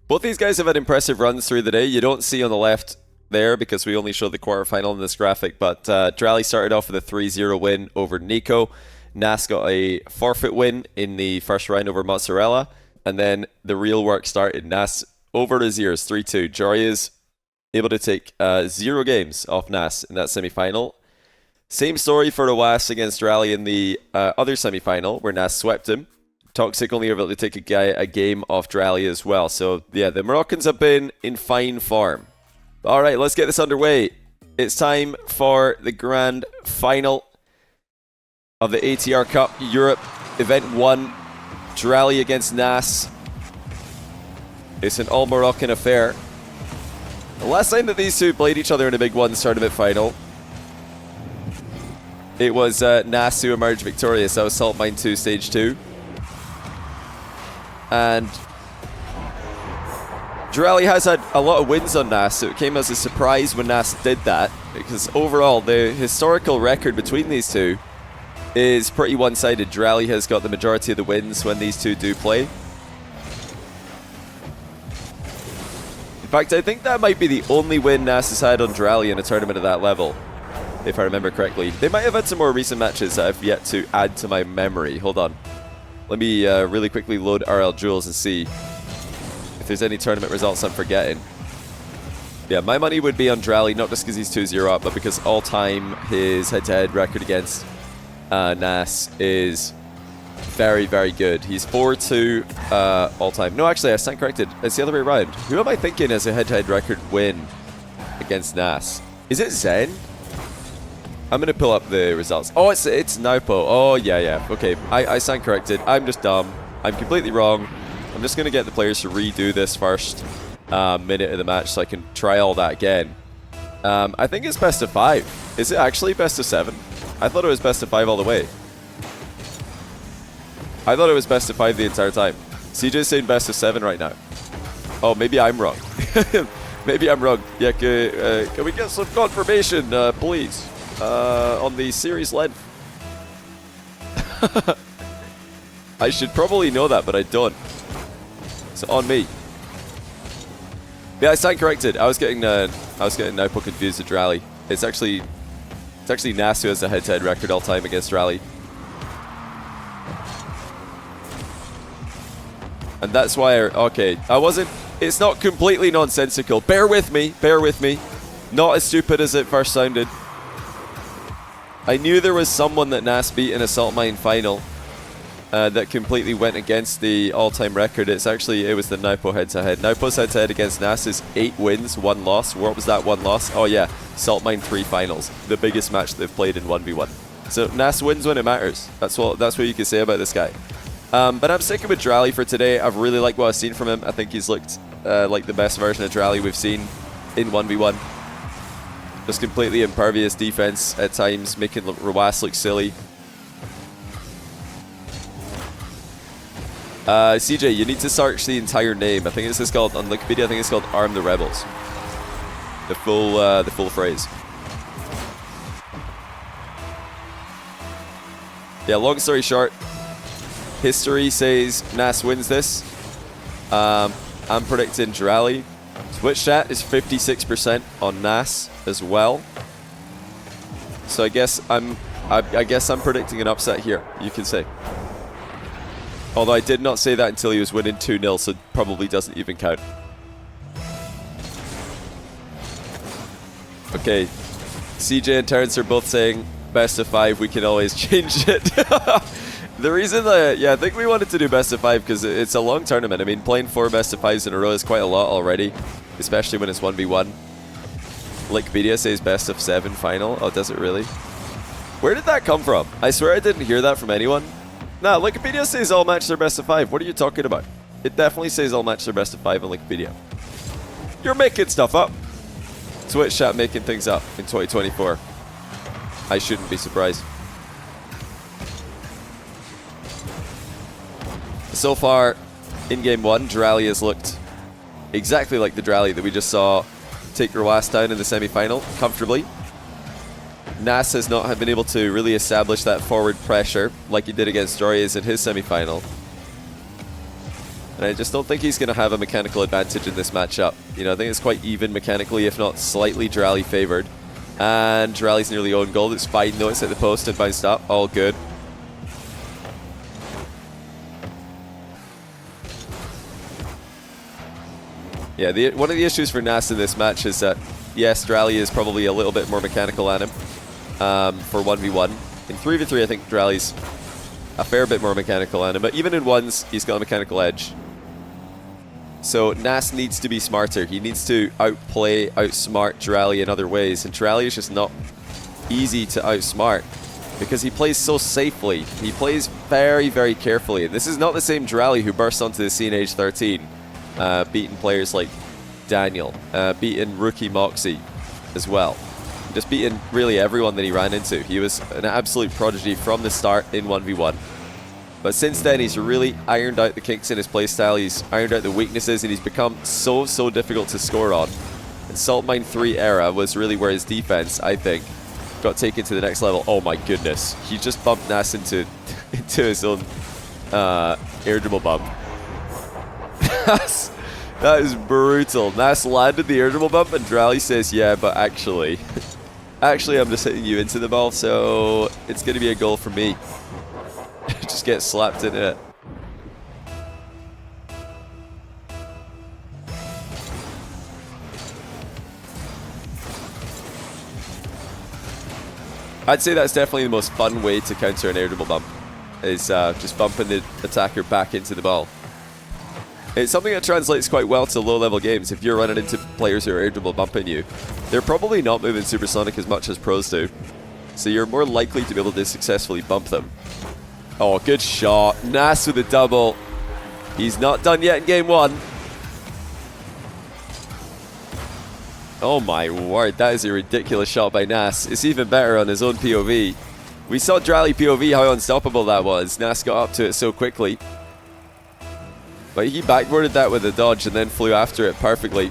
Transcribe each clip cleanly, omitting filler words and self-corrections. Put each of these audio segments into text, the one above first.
Both these guys have had impressive runs through the day. You don't see on the left there because we only show the quarterfinal in this graphic, but Dralii started off with a 3-0 win over Nico. Nass got a forfeit win in the first round over Mozzarella, and then the real work started. Nass over Azirs 3-2. Dralii is able to take 0 games off Nass in that semi-final. Same story for Nass against Dralii in the other semi-final, where Nass swept him. Toxic only able to take a game off Dralii as well. So yeah, the Moroccans have been in fine form. All right, let's get this underway. It's time for the grand final of the ATR Cup Europe Event 1. Dralii against Nass. It's an all-Moroccan affair. The last time that these two played each other in a Big Ones tournament final, it was Nass who emerged victorious. That was Salt Mine 2 Stage 2. And Dralii has had a lot of wins on Nass, so it came as a surprise when Nass did that, because overall the historical record between these two is pretty one-sided. Dralii has got the majority of the wins when these two do play. In fact, I think that might be the only win Nass has had on Dralii in a tournament at that level, if I remember correctly. They might have had some more recent matches that I've yet to add to my memory. Hold on. Let me really quickly load RL Jewels and see if there's any tournament results I'm forgetting. Yeah, my money would be on Dralii, not just because he's 2-0 up, but because all-time his head-to-head record against Nass is very, very good. He's 4-2 all-time. No, actually, I stand corrected. It's the other way around. Who am I thinking as a head-to-head record win against Nass? Is it Zen? I'm going to pull up the results. Oh, it's Naupo. Oh, yeah. Okay, I stand corrected. I'm just dumb. I'm completely wrong. I'm just going to get the players to redo this first minute of the match so I can try all that again. I think it's best of 5. Is it actually best of 7? I thought it was best of 5 all the way. I thought it was best of 5 the entire time. CJ's saying best of 7 right now. Oh, maybe I'm wrong. Maybe I'm wrong. Yeah, can we get some confirmation, please? On the series length. I should probably know that, but I don't. So on me. Yeah, I stand corrected. I was getting Naupo confused with Dralii. It's actually Nass who has the head-to-head record all time against Dralii. And that's why it's not completely nonsensical. Bear with me. Not as stupid as it first sounded. I knew there was someone that Nass beat in a Salt Mine final that completely went against the all-time record. It was the Naupo head-to-head. Naupo's head-to-head against Nass is 8 wins, 1 loss. What was that 1 loss? Oh yeah, Salt Mine 3 finals. The biggest match they've played in 1v1. So Nass wins when it matters. That's what you can say about this guy. But I'm sticking with Dralii for today. I've really liked what I've seen from him. I think he's looked like the best version of Dralii we've seen in 1v1. Just completely impervious defense at times, making Rawas look silly. CJ, you need to search the entire name. I think this is called, on Wikipedia, I think it's called Arm the Rebels. The full phrase. Yeah, long story short, history says Nass wins this. I'm predicting Dralii. Twitch chat is 56% on Nass as well. So I guess I'm predicting an upset here, you can say. Although I did not say that until he was winning 2-0, so probably doesn't even count. Okay, CJ and Terrence are both saying best of 5, we can always change it. The reason that, I think we wanted to do best of 5 because it's a long tournament. I mean, playing 4 best of 5s in a row is quite a lot already, especially when it's 1v1. Wikipedia says best of 7 final. Oh, does it really? Where did that come from? I swear I didn't hear that from anyone. Nah, Wikipedia says all matches are best of 5. What are you talking about? It definitely says all matches are best of 5 on Wikipedia. You're making stuff up. Twitch chat making things up in 2024. I shouldn't be surprised. So far, in Game 1, Dralii has looked exactly like the Dralii that we just saw take Rawas down in the semi-final comfortably. Nass has not been able to really establish that forward pressure like he did against Dralii in his semi-final. And I just don't think he's going to have a mechanical advantage in this matchup. You know, I think it's quite even mechanically, if not slightly Dralii favored. And Dralii's nearly own goal. It's fine though. It's at the post and bounced up. All good. Yeah, one of the issues for Nass in this match is that, yes, Dralii is probably a little bit more mechanical than him for 1v1. In 3v3, I think Dralii's a fair bit more mechanical than him, but even in ones, he's got a mechanical edge. So Nass needs to be smarter. He needs to outplay, outsmart Dralii in other ways, and Dralii is just not easy to outsmart because he plays so safely. He plays very, very carefully. This is not the same Dralii who burst onto the scene age 13, beating players like Daniel, beating rookie Moxie as well. Just beating really everyone that he ran into. He was an absolute prodigy from the start in 1v1. But since then, he's really ironed out the kinks in his playstyle, he's ironed out the weaknesses, and he's become so difficult to score on. And Salt Mine 3 era was really where his defense, I think, got taken to the next level. Oh my goodness. He just bumped Nass into his own air dribble bump. That is brutal. Nass landed the air dribble bump, and Dralii says, yeah, but actually, I'm just hitting you into the ball, so it's going to be a goal for me. Just get slapped into it. I'd say that's definitely the most fun way to counter an air dribble bump, is just bumping the attacker back into the ball. It's something that translates quite well to low-level games. If you're running into players who are air dribble bumping you, they're probably not moving supersonic as much as pros do, so you're more likely to be able to successfully bump them. Oh, good shot. Nass with a double. He's not done yet in game one. Oh my word, that is a ridiculous shot by Nass. It's even better on his own POV. We saw Dralii POV how unstoppable that was. Nass got up to it so quickly. But he backboarded that with a dodge and then flew after it perfectly.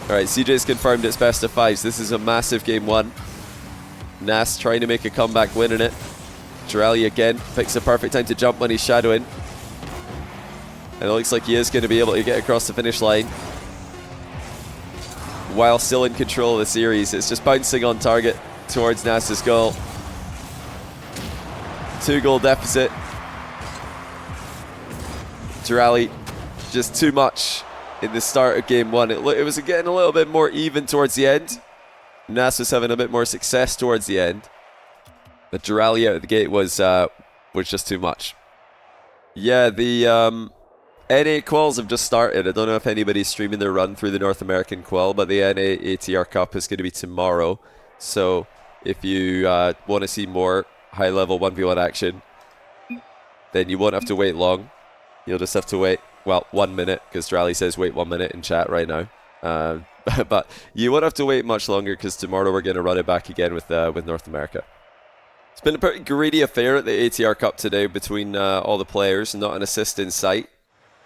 Alright, CJ's confirmed it's best of fives. This is a massive game one. Nass trying to make a comeback win in it. Dralii again picks the perfect time to jump when he's shadowing. And it looks like he is going to be able to get across the finish line while still in control of the series. It's just bouncing on target towards Nass's goal. 2-goal deficit. Dralii just too much in the start of game one. It was getting a little bit more even towards the end. Nass was having a bit more success towards the end. But Dralii out of the gate was just too much. Yeah, the NA quals have just started. I don't know if anybody's streaming their run through the North American qual, but the NA ATR Cup is going to be tomorrow. So if you want to see more high-level 1v1 action, then you won't have to wait long. You'll just have to wait, well, 1 minute, because Dralii says wait 1 minute in chat right now. But you won't have to wait much longer, because tomorrow we're going to run it back again with North America. It's been a pretty greedy affair at the ATR Cup today between all the players, not an assist in sight.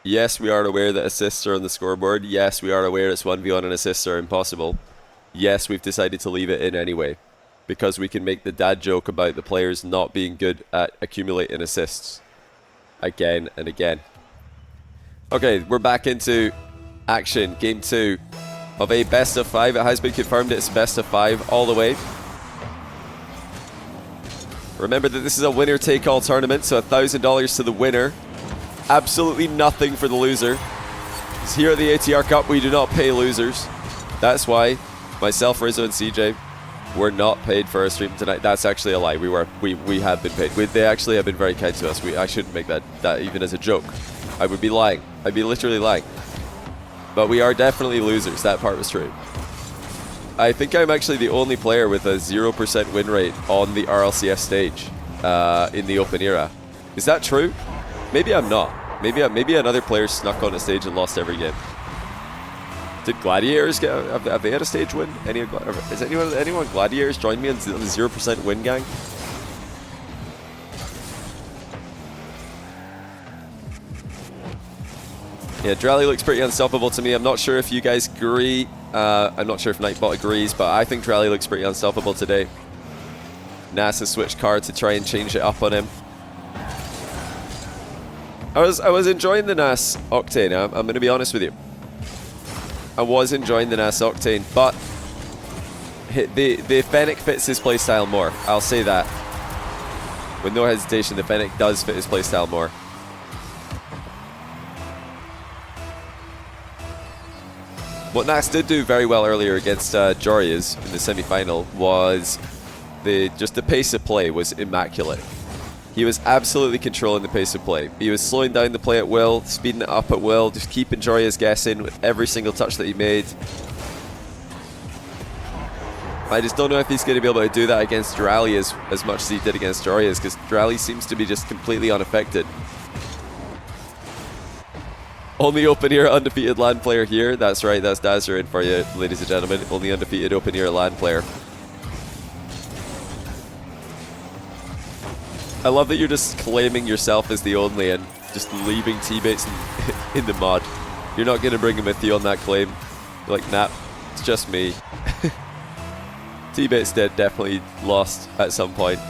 Yes, we are aware that assists are on the scoreboard. Yes, we are aware it's 1v1 and assists are impossible. Yes, we've decided to leave it in anyway, because we can make the dad joke about the players not being good at accumulating assists again and again. Okay, we're back into action. Game 2 of a best of 5. It has been confirmed it's best of 5 all the way. Remember that this is a winner-take-all tournament, so $1,000 to the winner. Absolutely nothing for the loser. Because here at the ATR Cup, we do not pay losers. That's why myself, Rizzo, and CJ were not paid for our stream tonight. That's actually a lie. We have been paid. They actually have been very kind to us. I shouldn't make that even as a joke. I would be lying. I'd be literally lying. But we are definitely losers. That part was true. I think I'm actually the only player with a 0% win rate on the RLCS stage in the Open era. Is that true? Maybe I'm not. Maybe another player snuck on a stage and lost every game. Did Gladiators get? Have they had a stage win? Has anyone Gladiators joined me on the 0% win gang? Yeah, Dralii looks pretty unstoppable to me. I'm not sure if you guys agree. I'm not sure if Nightbot agrees, but I think Dralii looks pretty unstoppable today. Nass has switched card to try and change it up on him. I was enjoying the Nass Octane. I'm going to be honest with you. I was enjoying the Nass Octane, but the Fennec fits his playstyle more. I'll say that. With no hesitation, the Fennec does fit his playstyle more. What Nass did do very well earlier against Dralii in the semi-final was just the pace of play was immaculate. He was absolutely controlling the pace of play. He was slowing down the play at will, speeding it up at will, just keeping Dralii guessing with every single touch that he made. I just don't know if he's going to be able to do that against Dralii as much as he did against Dralii, because Dralii seems to be just completely unaffected. Only open ear undefeated LAN player here. That's right, that's Dazzer in for you, ladies and gentlemen. Only undefeated open ear LAN player. I love that you're just claiming yourself as the only and just leaving teammates in the mud. You're not going to bring him with you on that claim. You're like, nah, it's just me. Teammates definitely lost at some point.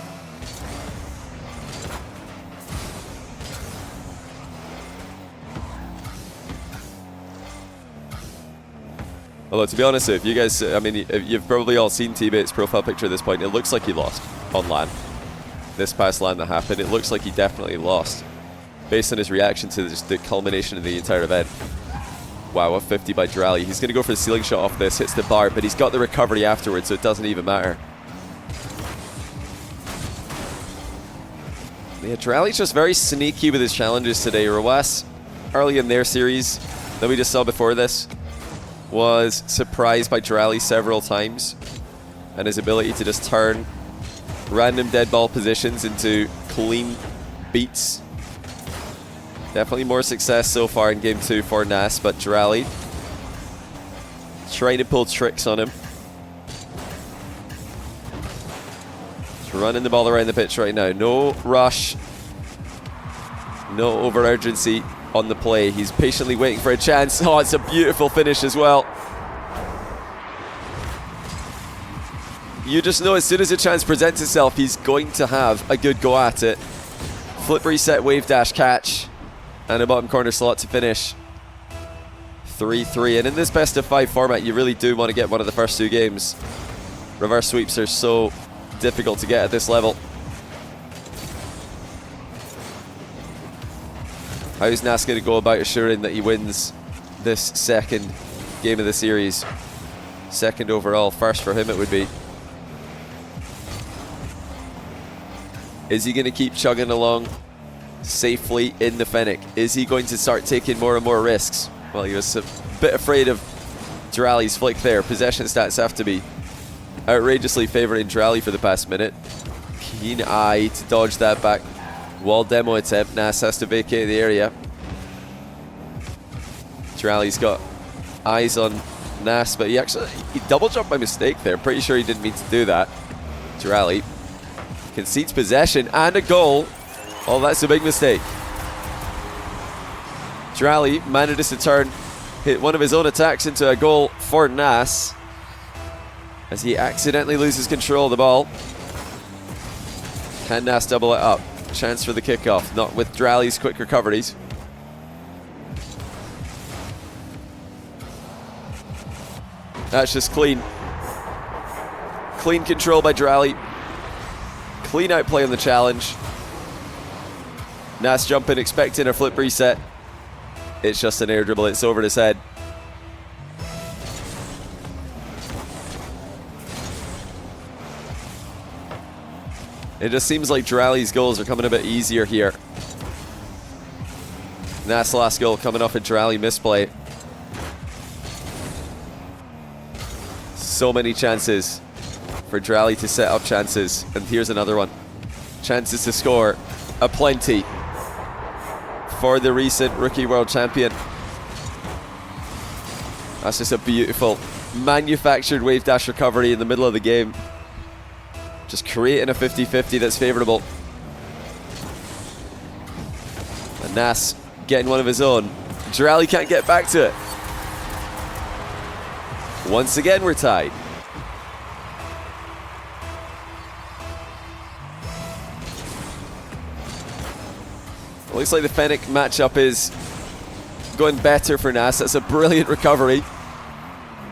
Although, to be honest, if you guys, I mean, you've probably all seen Teammate's profile picture at this point. It looks like he lost on LAN. This past LAN that happened, it looks like he definitely lost. Based on his reaction to just the culmination of the entire event. Wow, a 50 by Dralii. He's going to go for the ceiling shot off this, hits the bar, but he's got the recovery afterwards, so it doesn't even matter. Yeah, Dralii's just very sneaky with his challenges today. Rawas, early in their series that we just saw before this, was surprised by Dralii several times, and his ability to just turn random dead ball positions into clean beats. Definitely more success so far in game 2 for Nass, but Dralii trying to pull tricks on him. Just running the ball around the pitch right now. No rush, no over urgency on the play. He's patiently waiting for a chance. Oh, it's a beautiful finish as well. You just know as soon as a chance presents itself, he's going to have a good go at it. Flip reset, wave dash catch, and a bottom corner slot to finish. 3-3, and in this best of 5 format, you really do want to get one of the first 2 games. Reverse sweeps are so difficult to get at this level. How's Nass going to go about assuring that he wins this second game of the series? Second overall, first for him it would be. Is he going to keep chugging along safely in the Fennec? Is he going to start taking more and more risks? Well, he was a bit afraid of Dralii's flick there. Possession stats have to be outrageously favouring Dralii for the past minute. Keen eye to dodge that back wall demo attempt. Nass has to vacate the area. Dralii's got eyes on Nass, but he double jumped by mistake there. Pretty sure he didn't mean to do that. Dralii concedes possession and a goal. Oh, that's a big mistake. Dralii manages to hit one of his own attacks into a goal for Nass as he accidentally loses control of the ball. Can Nass double it up? Chance for the kickoff, not with Dralii's quick recoveries. That's just clean. Clean control by Dralii. Clean outplay on the challenge. Nass jumping, expecting a flip reset. It's just an air dribble, it's over his head. It just seems like Dralii's goals are coming a bit easier here. Nass' last goal coming off a Dralii misplay. So many chances for Dralii to set up chances, and here's another one. Chances to score aplenty for the recent rookie world champion. That's just a beautiful manufactured wave dash recovery in the middle of the game. Just creating a 50-50 that's favourable. And Nass getting one of his own. Dralii can't get back to it. Once again, we're tied. Looks like the Fennec matchup is going better for Nass. That's a brilliant recovery.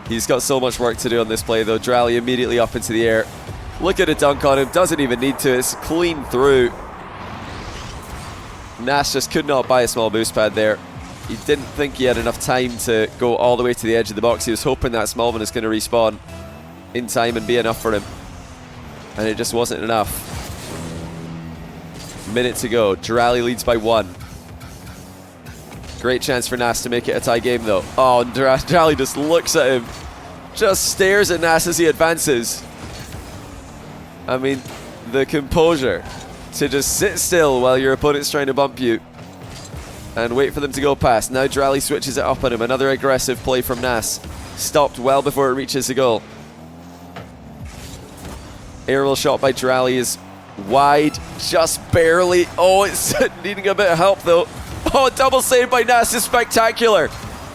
He's got so much work to do on this play though. Dralii immediately up into the air. Look at a dunk on him. Doesn't even need to. It's clean through. Nass just could not buy a small boost pad there. He didn't think he had enough time to go all the way to the edge of the box. He was hoping that small one is going to respawn in time and be enough for him. And it just wasn't enough. Minute to go. Dralii leads by 1. Great chance for Nass to make it a tie game though. Oh, and Dralii just looks at him. Just stares at Nass as he advances. I mean, the composure to just sit still while your opponent's trying to bump you and wait for them to go past. Now Dralii switches it up on him. Another aggressive play from Nass. Stopped well before it reaches the goal. Aerial shot by Dralii is wide, just barely. Oh, it's needing a bit of help though. Oh, double save by Nass is spectacular.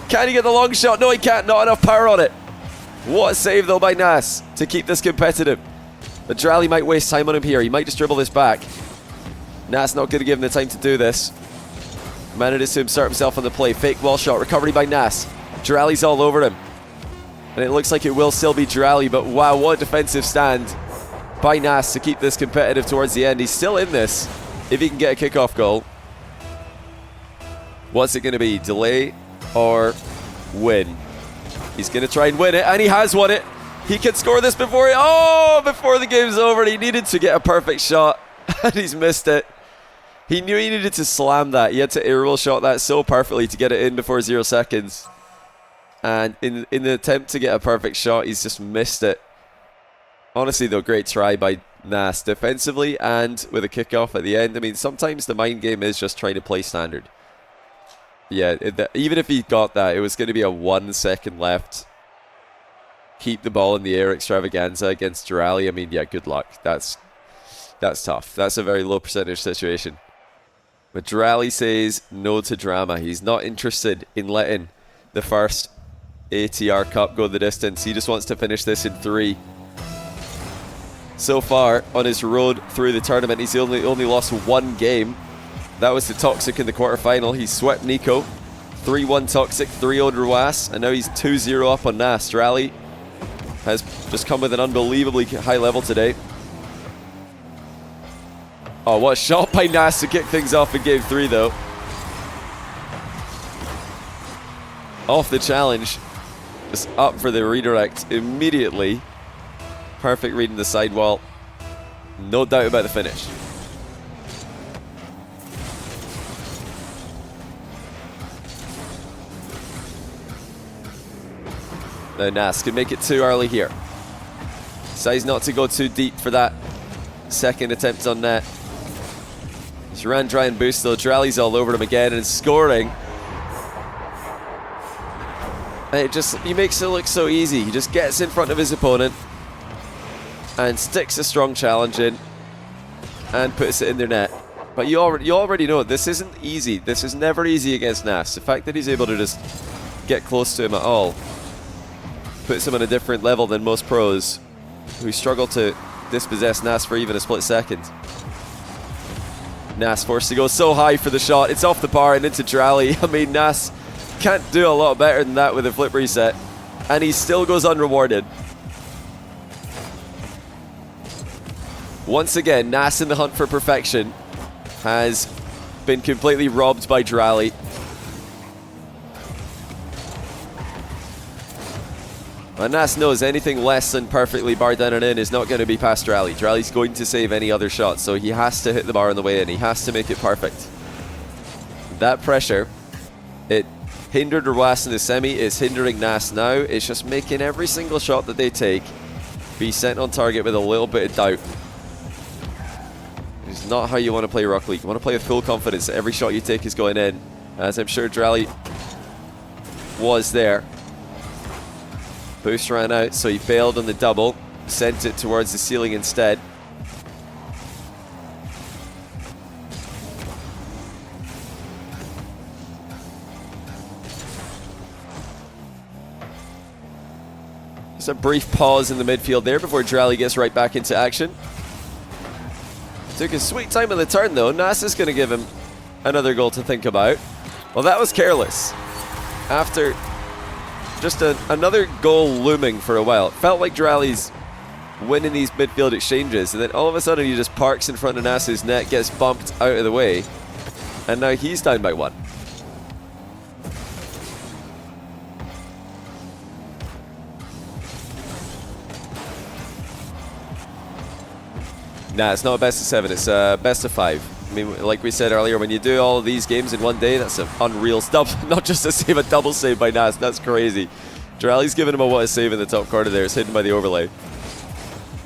Can he get the long shot? No, he can't. Not enough power on it. What a save though by Nass to keep this competitive. But Dralii might waste time on him here. He might just dribble this back. Nass not going to give him the time to do this. Managed to insert himself on the play. Fake wall shot. Recovery by Nass. Dralii's all over him. And it looks like it will still be Dralii, but wow, what a defensive stand by Nass to keep this competitive towards the end. He's still in this if he can get a kickoff goal. What's it going to be? Delay or win? He's going to try and win it, and he has won it. He can score this before before the game's over. He needed to get a perfect shot, and he's missed it. He knew he needed to slam that. He had to aerial shot that so perfectly to get it in before 0 seconds. And in the attempt to get a perfect shot, he's just missed it. Honestly, though, great try by Nass defensively and with a kickoff at the end. I mean, sometimes the mind game is just trying to play standard. Yeah, even if he got that, it was going to be a 1 second left. Keep the ball in the air extravaganza against Dralii. I mean, yeah, good luck. That's tough. That's a very low percentage situation. But Dralii says no to drama. He's not interested in letting the first ATR Cup go the distance. He just wants to finish this in 3. So far, on his road through the tournament, he's only lost 1 game. That was to Toxic in the quarterfinal. He swept Nico. 3-1 Toxic, 3-0 Ruas, and now he's 2-0 up on Nass. Dralii has just come with an unbelievably high level today. Oh, what a shot by Nass to kick things off in game 3 though. Off the challenge. Just up for the redirect immediately. Perfect read in the sidewall. No doubt about the finish. Now Nass can make it too early here. Decides not to go too deep for that second attempt on net. Just ran dry and boost though. Dralii's all over him again and scoring. And he makes it look so easy. He just gets in front of his opponent and sticks a strong challenge in and puts it in their net. But you already know this isn't easy. This is never easy against Nass. The fact that he's able to just get close to him at all puts him on a different level than most pros who struggle to dispossess Nass for even a split second. Nass forced to go so high for the shot. It's off the bar and into Dralii. I mean, Nass can't do a lot better than that with a flip reset. And he still goes unrewarded. Once again, Nass in the hunt for perfection has been completely robbed by Dralii. And Nass knows anything less than perfectly bar down and in is not going to be past Dralii. Dralii's going to save any other shot, so he has to hit the bar on the way in. He has to make it perfect. That pressure, it hindered Ruas in the semi, it's hindering Nass now. It's just making every single shot that they take be sent on target with a little bit of doubt. It's not how you want to play Rock League. You want to play with full confidence that every shot you take is going in, as I'm sure Dralii was there. Boost ran out, so he bailed on the double, sent it towards the ceiling instead. Just a brief pause in the midfield there before Dralii gets right back into action. Took a sweet time on the turn though. Nass is going to give him another goal to think about. Well, that was careless. After just another goal looming for a while. It felt like Dralii's winning these midfield exchanges, and then all of a sudden he just parks in front of Nass's net, gets bumped out of the way, and now he's down by 1. Nah, it's not a best of 7, it's a best of 5. I mean, like we said earlier, when you do all of these games in one day, that's an unreal stuff. Not just to save, a double save by Nass, that's crazy. Dralii's giving him a what a save in the top corner there. It's hidden by the overlay.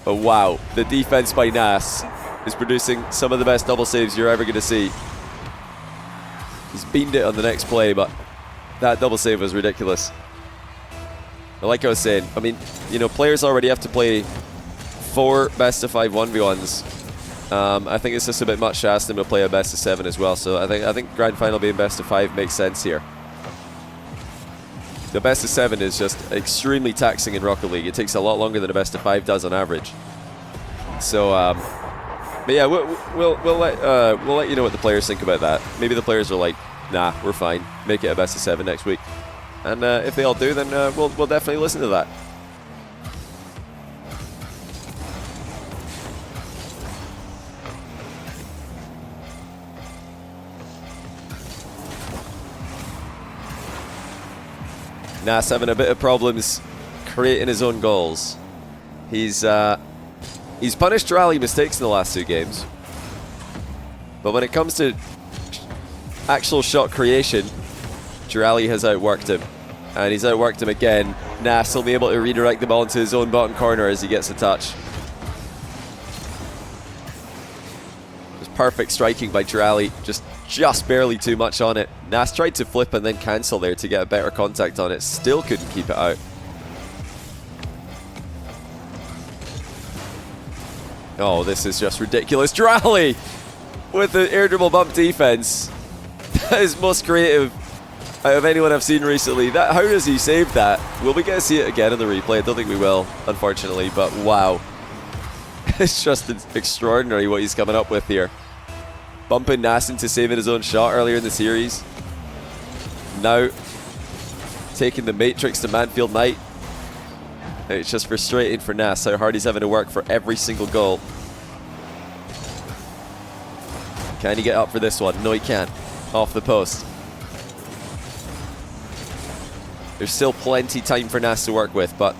But wow, the defense by Nass is producing some of the best double saves you're ever going to see. He's beamed it on the next play, but that double save was ridiculous. But like I was saying, I mean, you know, players already have to play 4 best of 5 1v1s. I think it's just a bit much to ask them to play a best of 7 as well. So I think grand final being best of 5 makes sense here. The best of 7 is just extremely taxing in Rocket League. It takes a lot longer than a best of 5 does on average. So, but yeah, we'll let you know what the players think about that. Maybe the players are like, nah, we're fine. Make it a best of 7 next week. And if they all do, then we'll definitely listen to that. Nass having a bit of problems creating his own goals. He's punished Dralii mistakes in the last 2 games. But when it comes to actual shot creation, Dralii has outworked him. And he's outworked him again. Nass will be able to redirect the ball into his own bottom corner as he gets a touch. Just perfect striking by Dralii. Just barely too much on it. Nass tried to flip and then cancel there to get a better contact on it. Still couldn't keep it out. Oh, this is just ridiculous. Dralii with the air dribble bump defense. That is most creative out of anyone I've seen recently. How does he save that? Will we get to see it again in the replay? I don't think we will, unfortunately, but wow. It's just extraordinary what he's coming up with here. Bumping Nass into saving his own shot earlier in the series. Now taking the Matrix to Manfield Knight. It's just frustrating for Nass how hard he's having to work for every single goal. Can he get up for this one? No, he can't. Off the post. There's still plenty time for Nass to work with, but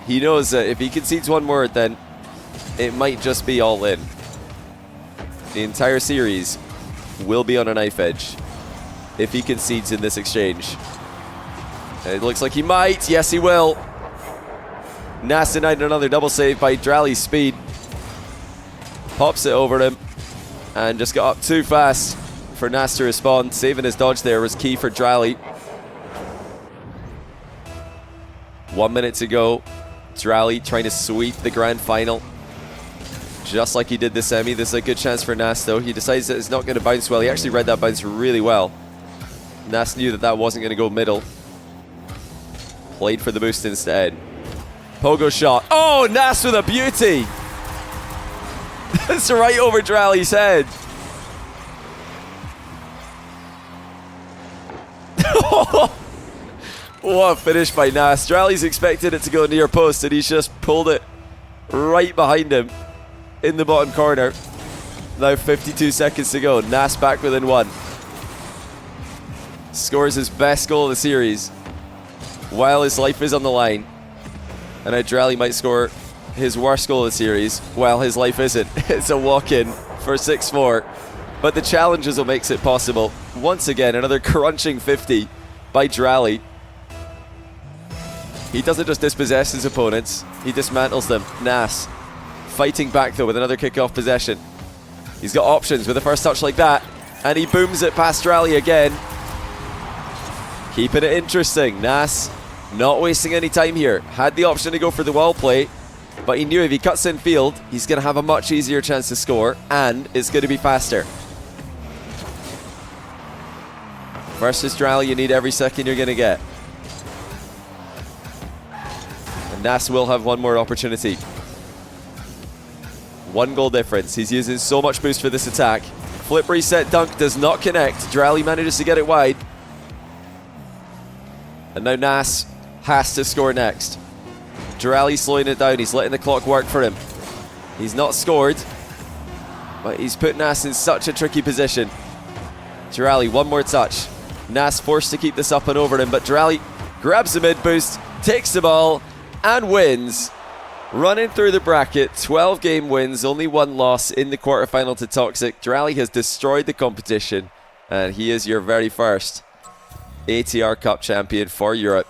he knows that if he concedes one more, then it might just be all in. The entire series will be on a knife edge if he concedes in this exchange. And it looks like he might. Yes, he will. Nass denied another double save by Dralii's speed. Pops it over him and just got up too fast for Nass to respond. Saving his dodge there was key for Dralii. 1 minute to go. Dralii trying to sweep the grand final. Just like he did the semi. This is a good chance for Nass though. He decides that it's not going to bounce well. He actually read that bounce really well. Nass knew that that wasn't going to go middle. Played for the boost instead. Pogo shot. Oh, Nass with a beauty. That's right over Dralii's head. What a finish by Nass. Dralii's expected it to go near post and he's just pulled it right behind him in the bottom corner. Now 52 seconds to go. Nass back within 1. Scores his best goal of the series while his life is on the line. And now Dralii might score his worst goal of the series while his life isn't. It's a walk-in for 6-4. But the challenge is what makes it possible. Once again, another crunching 50 by Dralii. He doesn't just dispossess his opponents, he dismantles them. Nass fighting back though with another kickoff possession. He's got options with a first touch like that, and he booms it past Dralii again. Keeping it interesting. Nass not wasting any time here. Had the option to go for the wall play, but he knew if he cuts in field, he's going to have a much easier chance to score, and it's going to be faster. Versus Dralii, you need every second you're going to get. And Nass will have one more opportunity. 1 goal difference. He's using so much boost for this attack. Flip reset dunk does not connect. Dralii manages to get it wide. And now Nass has to score next. Dralii slowing it down. He's letting the clock work for him. He's not scored, but he's put Nass in such a tricky position. Dralii, 1 more touch. Nass forced to keep this up and over him, but Dralii grabs the mid boost, takes the ball, and wins. Running through the bracket, 12 game wins, only 1 loss in the quarterfinal to Toxic. Dralii has destroyed the competition, and he is your very first ATR Cup champion for Europe.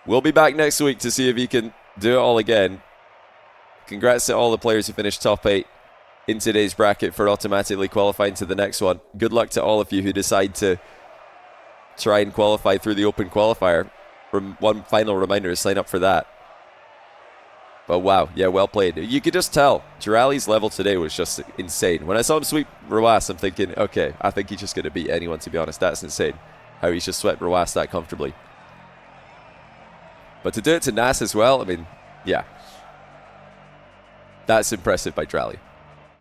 We'll be back next week to see if he can do it all again. Congrats to all the players who finished top 8 in today's bracket for automatically qualifying to the next one. Good luck to all of you who decide to try and qualify through the open qualifier. One final reminder to sign up for that. But wow, yeah, well played. You could just tell Dralii's level today was just insane. When I saw him sweep Roas, I'm thinking, okay, I think he's just going to beat anyone, to be honest. That's insane, how he's just swept Roas that comfortably. But to do it to Nass as well, I mean, yeah. That's impressive by Dralii.